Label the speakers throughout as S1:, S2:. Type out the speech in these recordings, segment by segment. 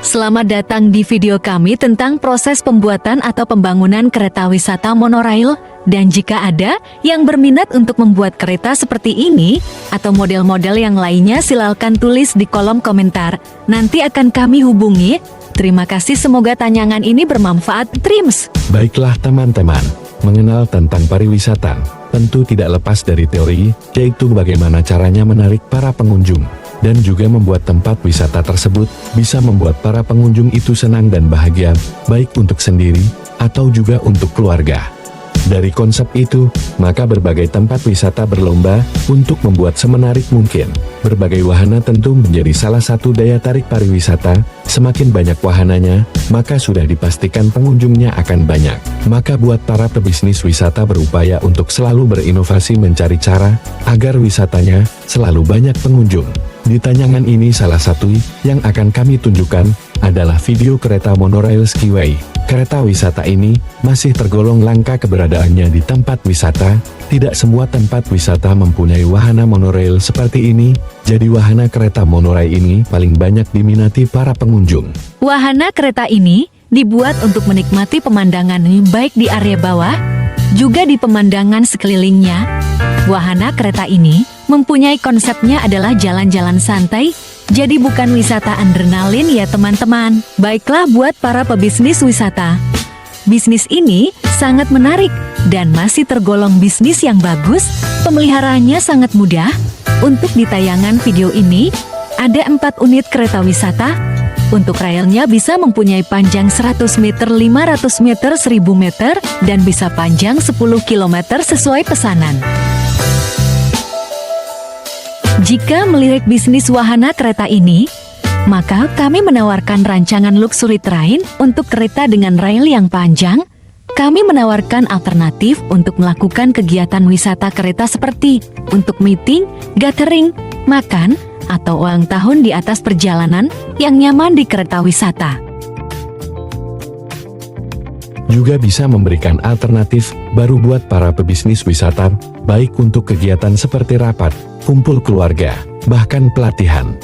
S1: Selamat datang di video kami tentang proses pembuatan atau pembangunan kereta wisata monorail. Dan jika ada yang berminat untuk membuat kereta seperti ini atau model-model yang lainnya, silakan tulis di kolom komentar. Nanti akan kami hubungi. Terima kasih, semoga tayangan ini bermanfaat. Trims.
S2: Baiklah teman-teman, mengenal tentang pariwisata tentu tidak lepas dari teori, yaitu bagaimana caranya menarik para pengunjung dan juga membuat tempat wisata tersebut bisa membuat para pengunjung itu senang dan bahagia, baik untuk sendiri atau juga untuk keluarga. Dari konsep itu, maka berbagai tempat wisata berlomba untuk membuat semenarik mungkin. Berbagai wahana tentu menjadi salah satu daya tarik pariwisata. Semakin banyak wahananya, maka sudah dipastikan pengunjungnya akan banyak. Maka buat para pebisnis wisata berupaya untuk selalu berinovasi mencari cara agar wisatanya selalu banyak pengunjung. Di tayangan ini salah satu yang akan kami tunjukkan adalah video kereta monorail Skyway. Kereta wisata ini masih tergolong langka keberadaannya di tempat wisata. Tidak semua tempat wisata mempunyai wahana monorail seperti ini, jadi wahana kereta monorail ini paling banyak diminati para pengunjung.
S1: Wahana kereta ini dibuat untuk menikmati pemandangan baik di area bawah, juga di pemandangan sekelilingnya. Wahana kereta ini mempunyai konsepnya adalah jalan-jalan santai, jadi bukan wisata adrenalin ya teman-teman. Baiklah buat para pebisnis wisata, bisnis ini sangat menarik dan masih tergolong bisnis yang bagus. Pemeliharaannya sangat mudah. Untuk di tayangan video ini ada 4 unit kereta wisata. Untuk railnya bisa mempunyai panjang 100 meter, 500 meter, 1000 meter, dan bisa panjang 10 km sesuai pesanan. Jika melirik bisnis wahana kereta ini, maka kami menawarkan rancangan luxury train untuk kereta dengan rail yang panjang. Kami menawarkan alternatif untuk melakukan kegiatan wisata kereta seperti untuk meeting, gathering, makan, atau ulang tahun di atas perjalanan yang nyaman di kereta wisata.
S2: Juga bisa memberikan alternatif baru buat para pebisnis wisata, baik untuk kegiatan seperti rapat, kumpul keluarga, bahkan pelatihan.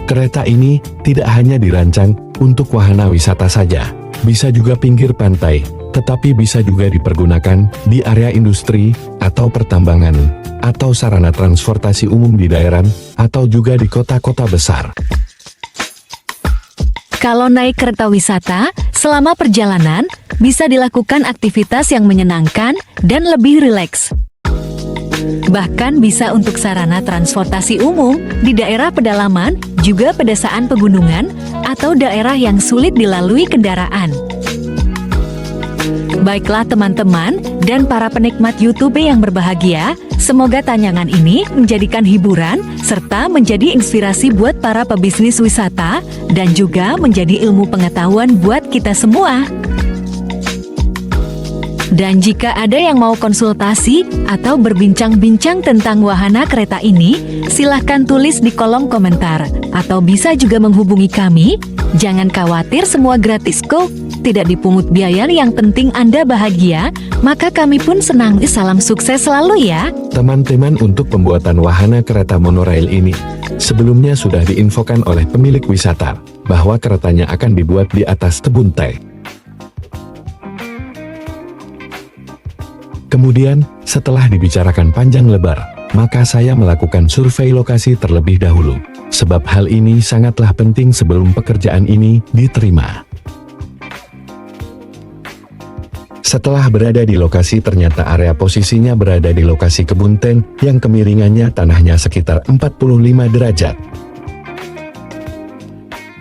S2: Kereta ini tidak hanya dirancang untuk wahana wisata saja, bisa juga pinggir pantai, tetapi bisa juga dipergunakan di area industri atau pertambangan, atau sarana transportasi umum di daerah, atau juga di kota-kota besar.
S1: Kalau naik kereta wisata, selama perjalanan, bisa dilakukan aktivitas yang menyenangkan dan lebih rileks. Bahkan bisa untuk sarana transportasi umum di daerah pedalaman, juga pedesaan pegunungan, atau daerah yang sulit dilalui kendaraan. Baiklah teman-teman dan para penikmat YouTube yang berbahagia, semoga tayangan ini menjadikan hiburan serta menjadi inspirasi buat para pebisnis wisata dan juga menjadi ilmu pengetahuan buat kita semua. Dan jika ada yang mau konsultasi atau berbincang-bincang tentang wahana kereta ini, silahkan tulis di kolom komentar atau bisa juga menghubungi kami. Jangan khawatir, semua gratis kok, tidak dipungut biaya, yang penting Anda bahagia, maka kami pun senang. Salam sukses selalu ya.
S2: Teman-teman, untuk pembuatan wahana kereta monorail ini, sebelumnya sudah diinfokan oleh pemilik wisata bahwa keretanya akan dibuat di atas kebun teh. Kemudian, setelah dibicarakan panjang lebar, maka saya melakukan survei lokasi terlebih dahulu. Sebab hal ini sangatlah penting sebelum pekerjaan ini diterima. Setelah berada di lokasi, ternyata area posisinya berada di lokasi kebun teh yang kemiringannya tanahnya sekitar 45 derajat.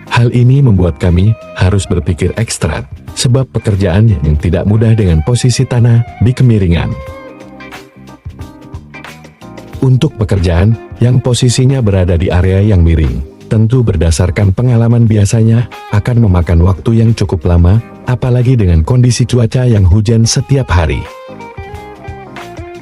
S2: Hal ini membuat kami harus berpikir ekstra, sebab pekerjaan yang tidak mudah dengan posisi tanah di kemiringan. Untuk pekerjaan yang posisinya berada di area yang miring, tentu berdasarkan pengalaman biasanya akan memakan waktu yang cukup lama, apalagi dengan kondisi cuaca yang hujan setiap hari.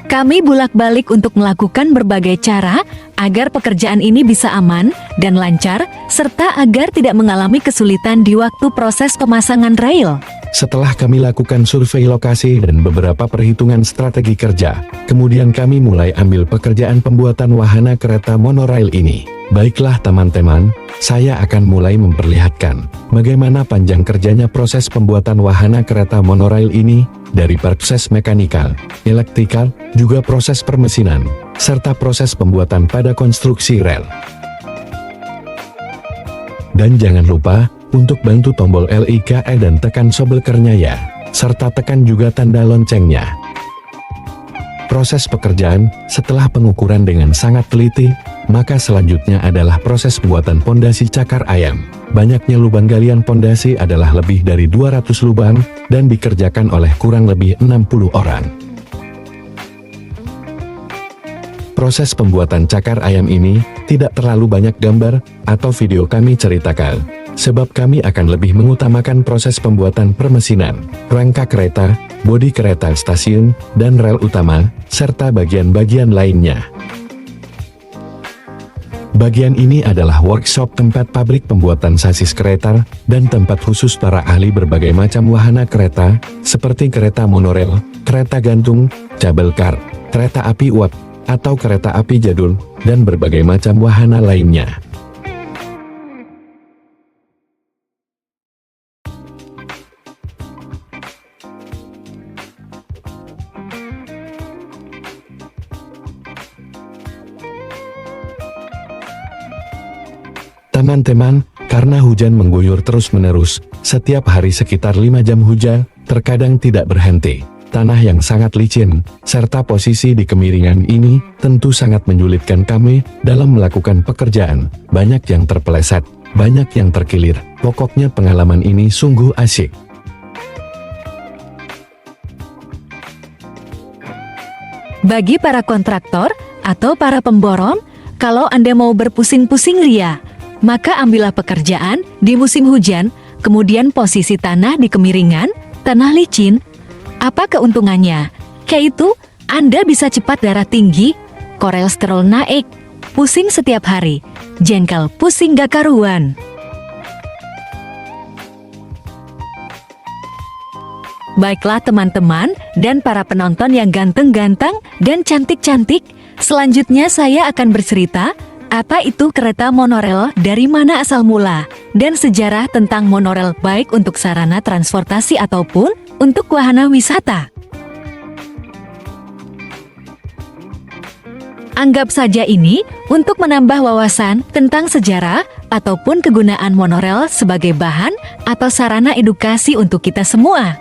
S1: Kami bolak-balik untuk melakukan berbagai cara agar pekerjaan ini bisa aman dan lancar, serta agar tidak mengalami kesulitan di waktu proses pemasangan rail.
S2: Setelah kami lakukan survei lokasi dan beberapa perhitungan strategi kerja, kemudian kami mulai ambil pekerjaan pembuatan wahana kereta monorail ini. Baiklah teman-teman, saya akan mulai memperlihatkan bagaimana panjang kerjanya proses pembuatan wahana kereta monorail ini, dari proses mekanikal, elektrikal, juga proses permesinan, serta proses pembuatan pada konstruksi rel. Dan jangan lupa, untuk bantu tombol like dan tekan sobelkernya ya, serta tekan juga tanda loncengnya. Proses pekerjaan, setelah pengukuran dengan sangat teliti, maka selanjutnya adalah proses pembuatan pondasi cakar ayam. Banyaknya lubang galian pondasi adalah lebih dari 200 lubang, dan dikerjakan oleh kurang lebih 60 orang. Proses pembuatan cakar ayam ini, tidak terlalu banyak gambar, atau video kami ceritakan. Sebab kami akan lebih mengutamakan proses pembuatan permesinan, rangka kereta, bodi kereta stasiun, dan rel utama, serta bagian-bagian lainnya. Bagian ini adalah workshop tempat pabrik pembuatan sasis kereta, dan tempat khusus para ahli berbagai macam wahana kereta, seperti kereta monorail, kereta gantung, cable car, kereta api uap, atau kereta api jadul, dan berbagai macam wahana lainnya. Teman-teman, karena hujan mengguyur terus-menerus, setiap hari sekitar 5 jam hujan, terkadang tidak berhenti. Tanah yang sangat licin, serta posisi di kemiringan ini, tentu sangat menyulitkan kami dalam melakukan pekerjaan. Banyak yang terpeleset, banyak yang terkilir. Pokoknya pengalaman ini sungguh asyik.
S1: Bagi para kontraktor atau para pemborong, kalau Anda mau berpusing-pusing ria, maka ambillah pekerjaan di musim hujan, kemudian posisi tanah di kemiringan, tanah licin. Apa keuntungannya? Yaitu, Anda bisa cepat darah tinggi, kolesterol naik, pusing setiap hari, jengkel pusing gak karuan. Baiklah teman-teman dan para penonton yang ganteng-ganteng dan cantik-cantik, selanjutnya saya akan bercerita apa itu kereta monorail, dari mana asal mula, dan sejarah tentang monorail baik untuk sarana transportasi ataupun untuk wahana wisata. Anggap saja ini untuk menambah wawasan tentang sejarah ataupun kegunaan monorail sebagai bahan atau sarana edukasi untuk kita semua.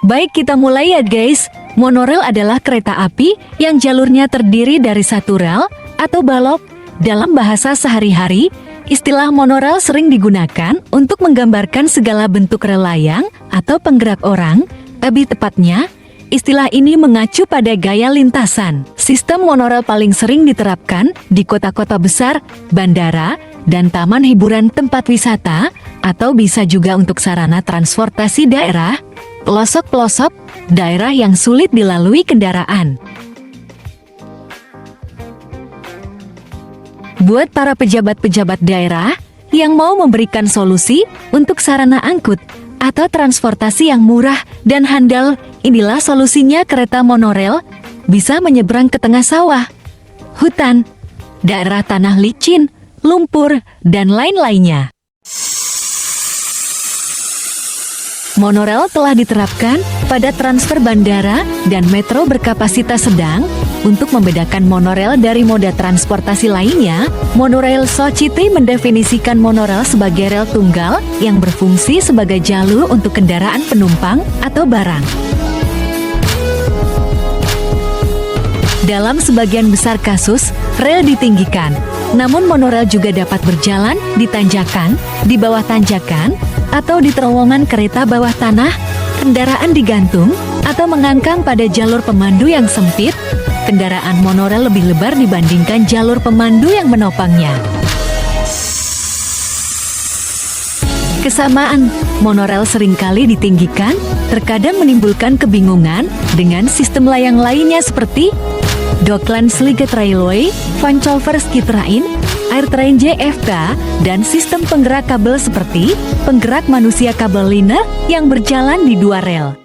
S1: Baik, kita mulai ya guys. Monorail adalah kereta api yang jalurnya terdiri dari satu rel atau balok. Dalam bahasa sehari-hari, istilah monorail sering digunakan untuk menggambarkan segala bentuk rel layang atau penggerak orang. Lebih tepatnya, istilah ini mengacu pada gaya lintasan. Sistem monorail paling sering diterapkan di kota-kota besar, bandara, dan taman hiburan tempat wisata, atau bisa juga untuk sarana transportasi daerah, pelosok-pelosok, daerah yang sulit dilalui kendaraan. Buat para pejabat-pejabat daerah yang mau memberikan solusi untuk sarana angkut atau transportasi yang murah dan handal, inilah solusinya kereta monorail, bisa menyeberang ke tengah sawah, hutan, daerah tanah licin, lumpur, dan lain-lainnya. Monorail telah diterapkan pada transfer bandara dan metro berkapasitas sedang. Untuk membedakan monorail dari moda transportasi lainnya, Monorail Society mendefinisikan monorail sebagai rel tunggal yang berfungsi sebagai jalur untuk kendaraan penumpang atau barang. Dalam sebagian besar kasus, rel ditinggikan, namun monorail juga dapat berjalan di tanjakan, di bawah tanjakan, atau di terowongan kereta bawah tanah, kendaraan digantung, atau mengangkang pada jalur pemandu yang sempit. Kendaraan monorail lebih lebar dibandingkan jalur pemandu yang menopangnya. Kesamaan, monorail seringkali ditinggikan, terkadang menimbulkan kebingungan dengan sistem layang lainnya seperti Docklands Light Railway, Vancouver Skytrain, Airtrain JFK, dan sistem penggerak kabel seperti penggerak manusia kabel liner yang berjalan di dua rel.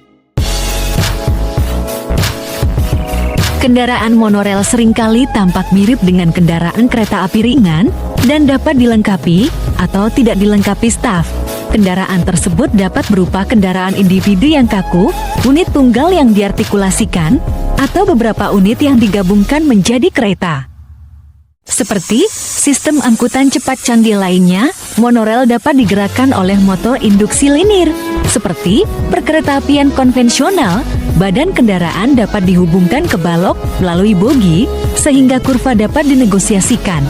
S1: Kendaraan monorel seringkali tampak mirip dengan kendaraan kereta api ringan dan dapat dilengkapi atau tidak dilengkapi staf. Kendaraan tersebut dapat berupa kendaraan individu yang kaku, unit tunggal yang diartikulasikan, atau beberapa unit yang digabungkan menjadi kereta. Seperti sistem angkutan cepat canggih lainnya, monorel dapat digerakkan oleh motor induksi linear. Seperti perkeretaapian konvensional, badan kendaraan dapat dihubungkan ke balok melalui bogi, sehingga kurva dapat dinegosiasikan.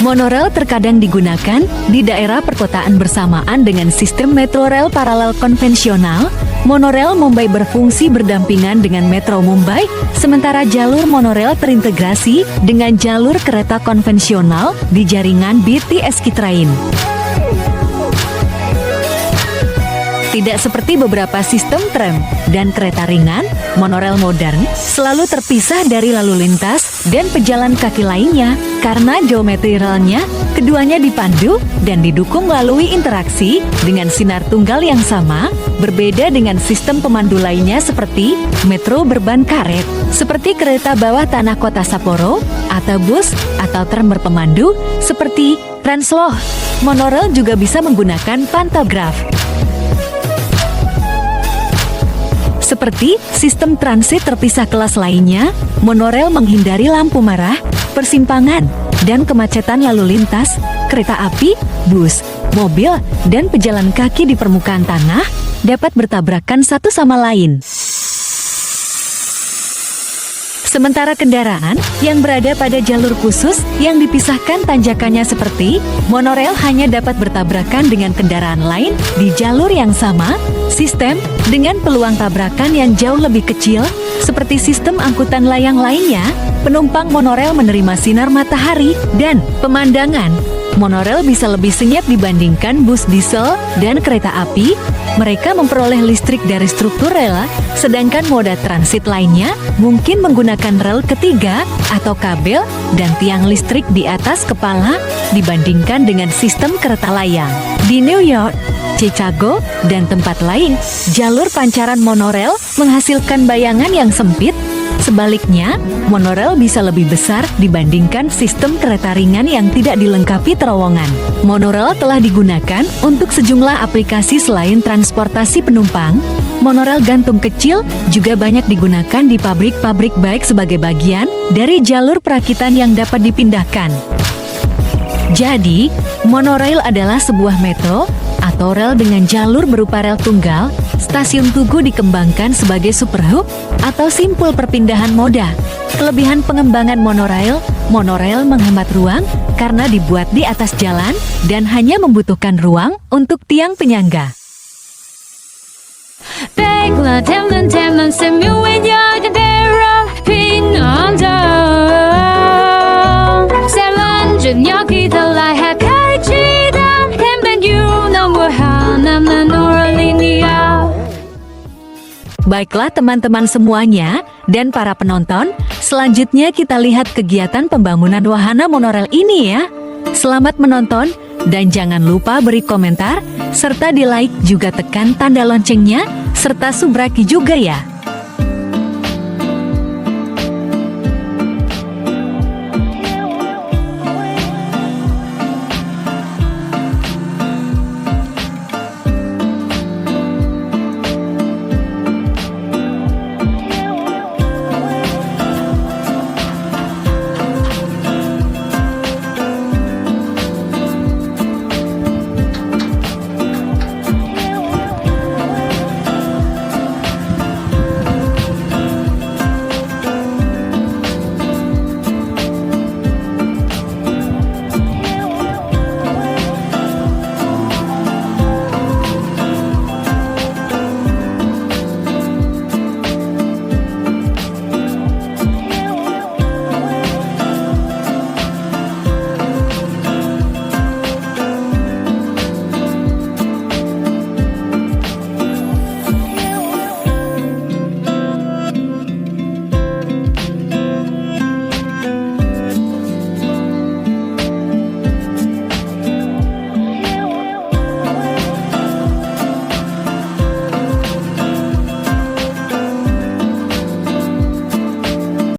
S1: Monorel terkadang digunakan di daerah perkotaan bersamaan dengan sistem metro rel paralel konvensional. Monorel Mumbai berfungsi berdampingan dengan Metro Mumbai, sementara jalur monorel terintegrasi dengan jalur kereta konvensional di jaringan BTS Train. Tidak seperti beberapa sistem tram dan kereta ringan, monorel modern selalu terpisah dari lalu lintas dan pejalan kaki lainnya. Karena geometri relnya, keduanya dipandu dan didukung melalui interaksi dengan sinar tunggal yang sama, berbeda dengan sistem pemandu lainnya seperti metro berban karet, seperti kereta bawah tanah kota Sapporo, atau bus atau tram berpemandu seperti Transloh. Monorel juga bisa menggunakan pantograf. Seperti sistem transit terpisah kelas lainnya, monorel menghindari lampu merah, persimpangan, dan kemacetan lalu lintas, kereta api, bus, mobil, dan pejalan kaki di permukaan tanah dapat bertabrakan satu sama lain. Sementara kendaraan yang berada pada jalur khusus yang dipisahkan tanjakannya seperti monorel hanya dapat bertabrakan dengan kendaraan lain di jalur yang sama, sistem dengan peluang tabrakan yang jauh lebih kecil, seperti sistem angkutan layang lainnya, penumpang monorel menerima sinar matahari dan pemandangan. Monorel bisa lebih senyap dibandingkan bus diesel dan kereta api. Mereka memperoleh listrik dari struktur rel, sedangkan moda transit lainnya mungkin menggunakan rel ketiga atau kabel dan tiang listrik di atas kepala dibandingkan dengan sistem kereta layang. Di New York, Chicago, dan tempat lain, jalur pancaran monorel menghasilkan bayangan yang sempit. Sebaliknya, monorel bisa lebih besar dibandingkan sistem kereta ringan yang tidak dilengkapi terowongan. Monorel telah digunakan untuk sejumlah aplikasi selain transportasi penumpang. Monorel gantung kecil juga banyak digunakan di pabrik-pabrik baik sebagai bagian dari jalur perakitan yang dapat dipindahkan. Jadi, monorail adalah sebuah metro atau rel dengan jalur berupa rel tunggal. Stasiun Tugu dikembangkan sebagai superhub atau simpul perpindahan moda. Kelebihan pengembangan monorail, monorail menghemat ruang karena dibuat di atas jalan dan hanya membutuhkan ruang untuk tiang penyangga.
S3: Baiklah teman-teman, semuanya daerah Pinanggang. Selanjutnya kita lihat kajian pembangunan wahana monorail linear.
S1: Baiklah teman-teman semuanya dan para penonton, selanjutnya kita lihat kegiatan pembangunan wahana monorail ini ya. Selamat menonton dan jangan lupa beri komentar serta di like juga tekan tanda loncengnya serta subraki juga ya.